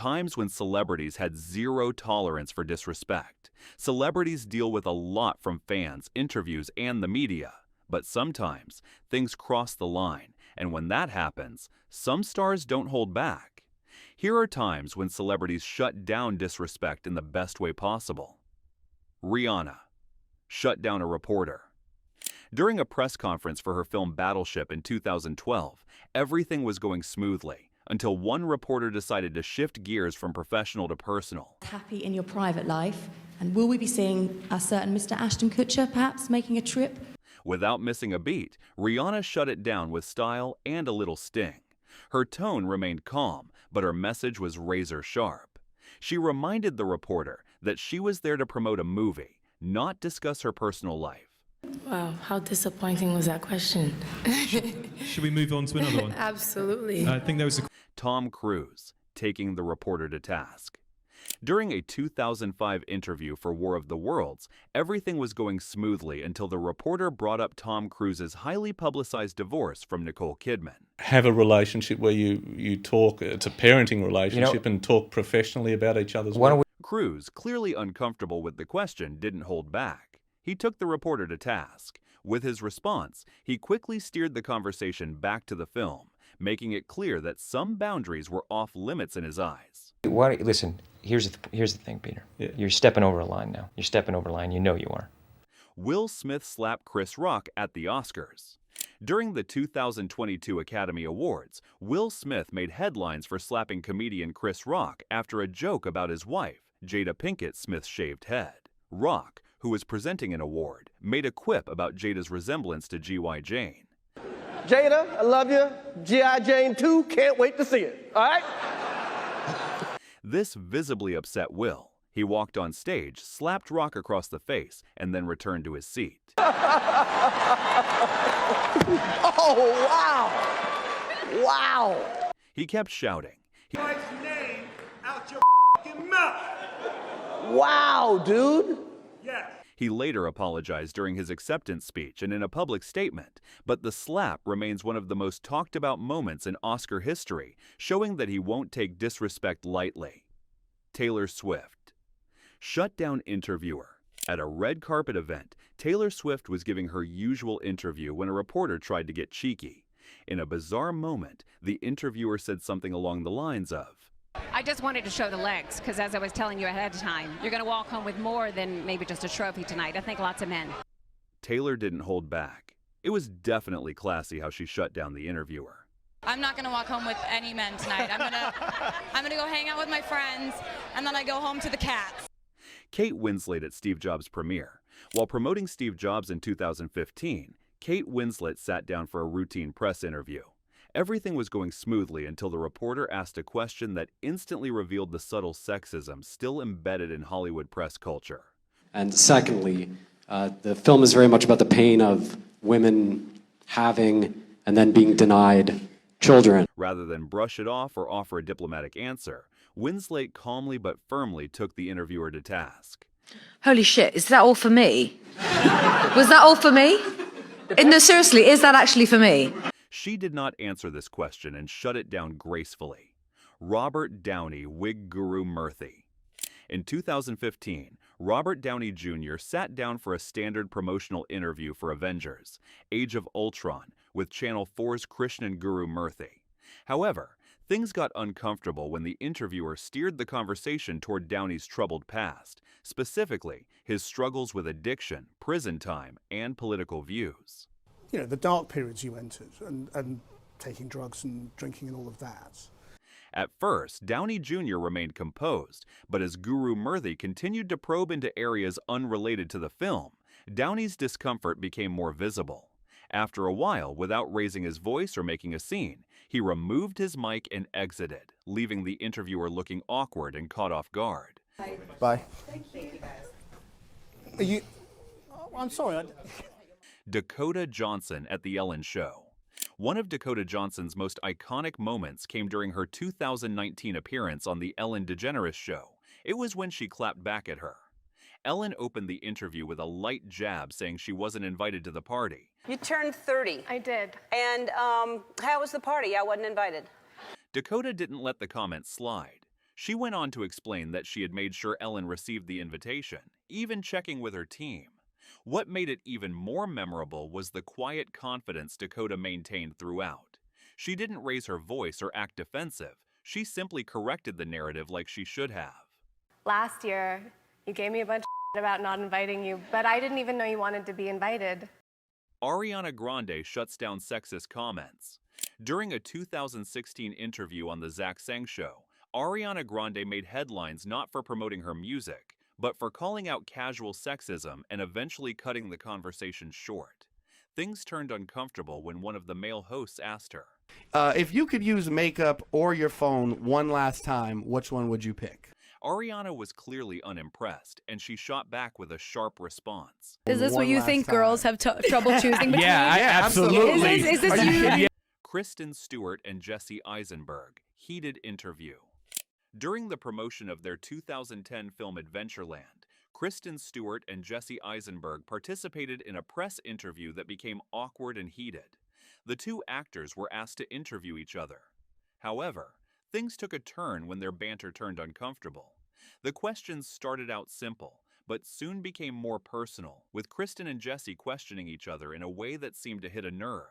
times when celebrities had zero tolerance for disrespect. Celebrities deal with a lot from fans, interviews, and the media. But sometimes, things cross the line, and when that happens, some stars don't hold back. Here are times when celebrities shut down disrespect in the best way possible. Rihanna shut down a reporter. During a press conference for her film Battleship in 2012, everything was going smoothly until one reporter decided to shift gears from professional to personal. Happy in your private life, and will we be seeing a certain Mr. Ashton Kutcher perhaps making a trip? Without missing a beat, Rihanna shut it down with style and a little sting. Her tone remained calm, but her message was razor sharp. She reminded the reporter that she was there to promote a movie, not discuss her personal life. Wow, how disappointing was that question? Should we move on to another one? Absolutely. I think there was a... Tom Cruise taking the reporter to task. During a 2005 interview for War of the Worlds, everything was going smoothly until the reporter brought up Tom Cruise's highly publicized divorce from Nicole Kidman. Have a relationship where you talk, it's a parenting relationship, and talk professionally about each other's work. Cruise, clearly uncomfortable with the question, didn't hold back. He took the reporter to task. With his response, he quickly steered the conversation back to the film, making it clear that some boundaries were off limits in his eyes. Listen, here's the thing, Peter. Yeah. You're stepping over a line now. You're stepping over a line. You know you are. Will Smith slapped Chris Rock at the Oscars. During the 2022 Academy Awards, Will Smith made headlines for slapping comedian Chris Rock after a joke about his wife, Jada Pinkett Smith's shaved head. Rock, who was presenting an award, made a quip about Jada's resemblance to G.I. Jane. Jada, I love you. G.I. Jane 2, can't wait to see it. All right? This visibly upset Will. He walked on stage, slapped Rock across the face, and then returned to his seat. Oh, wow. Wow. He kept shouting. Wife's name out your fucking mouth. Wow, dude. Yes. He later apologized during his acceptance speech and in a public statement, but the slap remains one of the most talked about moments in Oscar history, showing that he won't take disrespect lightly. Taylor Swift. Shut down interviewer. At a red carpet event, Taylor Swift was giving her usual interview when a reporter tried to get cheeky. In a bizarre moment, the interviewer said something along the lines of, I just wanted to show the legs, because as I was telling you ahead of time, you're going to walk home with more than maybe just a trophy tonight. I think lots of men. Taylor didn't hold back. It was definitely classy how she shut down the interviewer. I'm not going to walk home with any men tonight. I'm gonna go hang out with my friends, and then I go home to the cats. Kate Winslet at Steve Jobs' premiere. While promoting Steve Jobs in 2015, Kate Winslet sat down for a routine press interview. Everything was going smoothly until the reporter asked a question that instantly revealed the subtle sexism still embedded in Hollywood press culture. And secondly, the film is very much about the pain of women having and then being denied children. Rather than brush it off or offer a diplomatic answer, Winslet calmly but firmly took the interviewer to task. Holy shit, is that all for me? Was that all for me? No, seriously, is that actually for me? She did not answer this question and shut it down gracefully. Robert Downey wig guru Murthy. In 2015, Robert Downey Jr. sat down for a standard promotional interview for Avengers: Age of Ultron with Channel 4's Krishnan Guru Murthy. However, things got uncomfortable when the interviewer steered the conversation toward Downey's troubled past, specifically his struggles with addiction, prison time, and political views. You know, the dark periods you entered and taking drugs and drinking and all of that. At first, Downey Jr. remained composed, but as Guru Murthy continued to probe into areas unrelated to the film, Downey's discomfort became more visible. After a while, without raising his voice or making a scene, he removed his mic and exited, leaving the interviewer looking awkward and caught off guard. Bye. Thank you, guys. I'm sorry. Dakota Johnson at The Ellen Show. One of Dakota Johnson's most iconic moments came during her 2019 appearance on The Ellen DeGeneres Show. It was when she clapped back at her. Ellen opened the interview with a light jab, saying she wasn't invited to the party. You turned 30. I did. And how was the party? I wasn't invited. Dakota didn't let the comment slide. She went on to explain that she had made sure Ellen received the invitation, even checking with her team. What made it even more memorable was the quiet confidence Dakota maintained throughout. She didn't raise her voice or act defensive. She simply corrected the narrative like she should have. Last year, you gave me a bunch of about not inviting you, but I didn't even know you wanted to be invited. Ariana Grande shuts down sexist comments. During a 2016 interview on The Zach Sang Show, Ariana Grande made headlines not for promoting her music, but for calling out casual sexism and eventually cutting the conversation short. Things turned uncomfortable when one of the male hosts asked her, If you could use makeup or your phone one last time, which one would you pick? Ariana was clearly unimpressed, and she shot back with a sharp response. Is this what you think girls have trouble choosing between? Yeah, absolutely. Is this you? Kristen Stewart and Jesse Eisenberg, heated interview. During the promotion of their 2010 film Adventureland, Kristen Stewart and Jesse Eisenberg participated in a press interview that became awkward and heated. The two actors were asked to interview each other. However, things took a turn when their banter turned uncomfortable. The questions started out simple, but soon became more personal, with Kristen and Jesse questioning each other in a way that seemed to hit a nerve.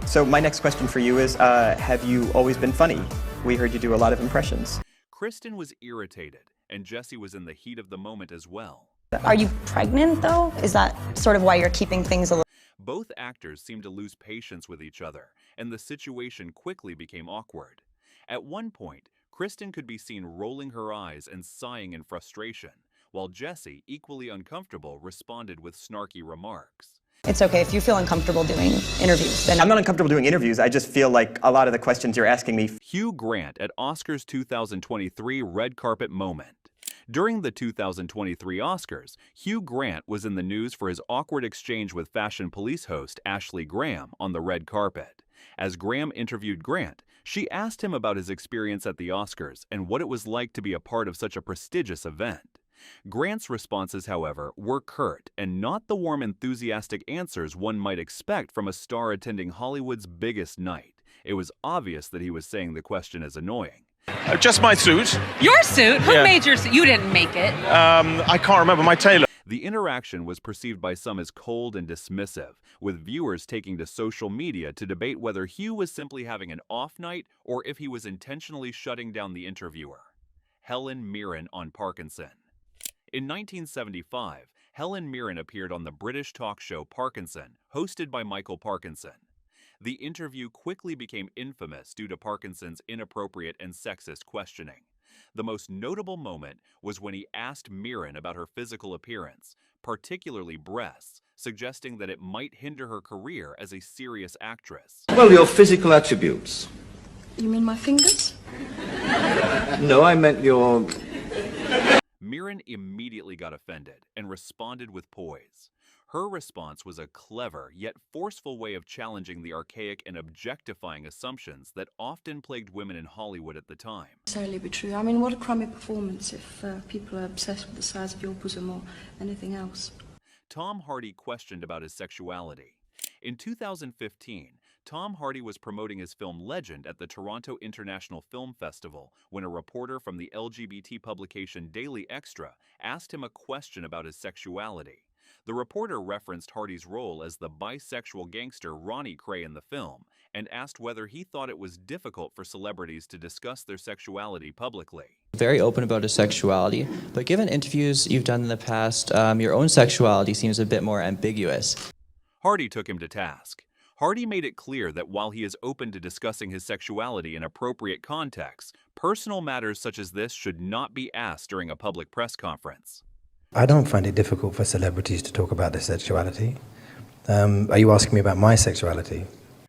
So my next question for you is, have you always been funny? We heard you do a lot of impressions. Kristen was irritated, and Jesse was in the heat of the moment as well. Are you pregnant, though? Is that sort of why you're keeping things a little... Both actors seemed to lose patience with each other, and the situation quickly became awkward. At one point, Kristen could be seen rolling her eyes and sighing in frustration, while Jesse, equally uncomfortable, responded with snarky remarks. It's okay if you feel uncomfortable doing interviews. Then I'm not uncomfortable doing interviews. I just feel like a lot of the questions you're asking me. Hugh Grant at Oscars 2023 red carpet moment. During the 2023 Oscars, Hugh Grant was in the news for his awkward exchange with Fashion Police host Ashley Graham on the red carpet. As Graham interviewed Grant, she asked him about his experience at the Oscars and what it was like to be a part of such a prestigious event. Grant's responses, however, were curt and not the warm, enthusiastic answers one might expect from a star attending Hollywood's biggest night. It was obvious that he was saying the question as annoying. Just my suit. Your suit? Who made your suit? You didn't make it. I can't remember, my tailor. The interaction was perceived by some as cold and dismissive, with viewers taking to social media to debate whether Hugh was simply having an off night or if he was intentionally shutting down the interviewer. Helen Mirren on Parkinson. In 1975, Helen Mirren appeared on the British talk show Parkinson, hosted by Michael Parkinson. The interview quickly became infamous due to Parkinson's inappropriate and sexist questioning. The most notable moment was when he asked Mirren about her physical appearance, particularly breasts, suggesting that it might hinder her career as a serious actress. Well, your physical attributes. You mean my fingers? No, I meant your... Mirren immediately got offended and responded with poise. Her response was a clever yet forceful way of challenging the archaic and objectifying assumptions that often plagued women in Hollywood at the time. Necessarily be true. I mean, what a crummy performance if people are obsessed with the size of your bosom or anything else. Tom Hardy questioned about his sexuality. In 2015, Tom Hardy was promoting his film Legend at the Toronto International Film Festival when a reporter from the LGBT publication Daily Extra asked him a question about his sexuality. The reporter referenced Hardy's role as the bisexual gangster Ronnie Cray in the film and asked whether he thought it was difficult for celebrities to discuss their sexuality publicly. Very open about his sexuality, but given interviews you've done in the past, your own sexuality seems a bit more ambiguous. Hardy took him to task. Hardy made it clear that while he is open to discussing his sexuality in appropriate contexts, personal matters such as this should not be asked during a public press conference. I don't find it difficult for celebrities to talk about their sexuality. Are you asking me about my sexuality?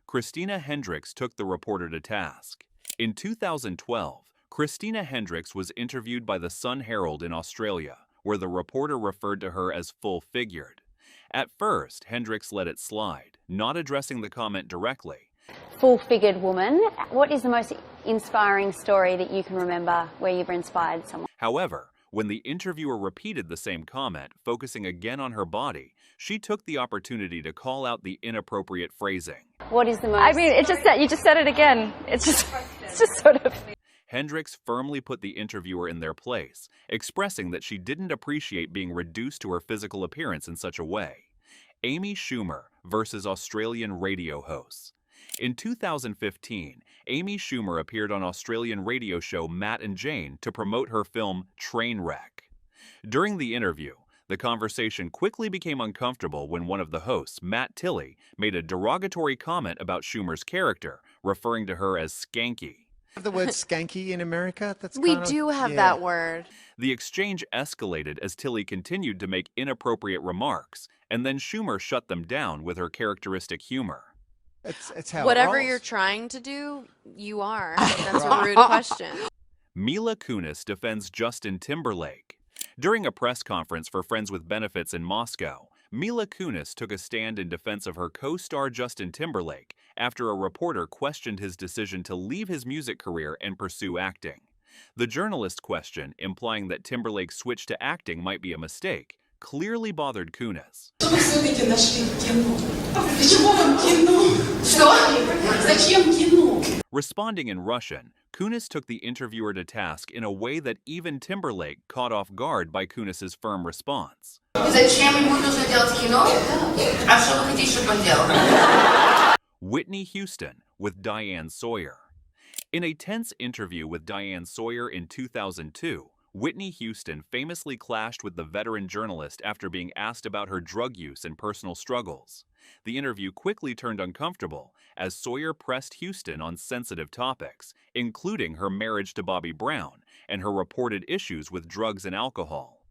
Christina Hendricks took the reporter to task. In 2012, Christina Hendricks was interviewed by the Sun Herald in Australia, where the reporter referred to her as full-figured. At first, Hendricks let it slide, not addressing the comment directly. Full-figured woman, what is the most inspiring story that you can remember where you've inspired someone? However, when the interviewer repeated the same comment, focusing again on her body, she took the opportunity to call out the inappropriate phrasing. What is the most... I mean, it just said, you just said it again. It's just sort of... Hendricks firmly put the interviewer in their place, expressing that she didn't appreciate being reduced to her physical appearance in such a way. Amy Schumer versus Australian radio hosts. In 2015, Amy Schumer appeared on Australian radio show Matt and Jane to promote her film Trainwreck. During the interview, the conversation quickly became uncomfortable when one of the hosts, Matt Tilley, made a derogatory comment about Schumer's character, referring to her as skanky. The word skanky in America? That's We kind of, do have yeah. that word. The exchange escalated as Tilley continued to make inappropriate remarks, and then Schumer shut them down with her characteristic humor. It's how Whatever it rolls. you're trying to do, you are. That's a rude question. Mila Kunis defends Justin Timberlake. During a press conference for Friends with Benefits in Moscow, Mila Kunis took a stand in defense of her co-star Justin Timberlake after a reporter questioned his decision to leave his music career and pursue acting. The journalist question, implying that Timberlake's switch to acting might be a mistake, clearly bothered Kunis. Responding in Russian, Kunis took the interviewer to task in a way that even Timberlake caught off guard by Kunis's firm response. Whitney Houston with Diane Sawyer. In a tense interview with Diane Sawyer in 2002, Whitney Houston famously clashed with the veteran journalist after being asked about her drug use and personal struggles. The interview quickly turned uncomfortable as Sawyer pressed Houston on sensitive topics, including her marriage to Bobby Brown and her reported issues with drugs and alcohol.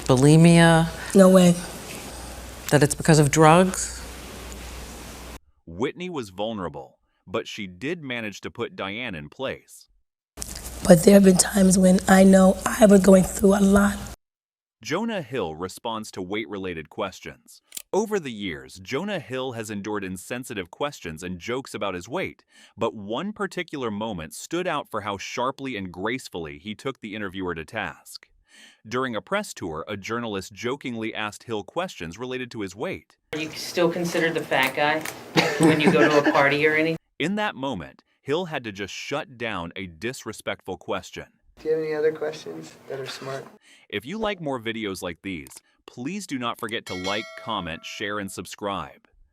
Bulimia? No way. That it's because of drugs? Whitney was vulnerable, but she did manage to put Diane in place. But there have been times when I know I was going through a lot. Jonah Hill responds to weight-related questions. Over the years, Jonah Hill has endured insensitive questions and jokes about his weight, but one particular moment stood out for how sharply and gracefully he took the interviewer to task. During a press tour, a journalist jokingly asked Hill questions related to his weight. Are you still considered the fat guy when you go to a party or anything? In that moment, Hill had to just shut down a disrespectful question. Do you have any other questions that are smart? If you like more videos like these, please do not forget to like, comment, share, and subscribe.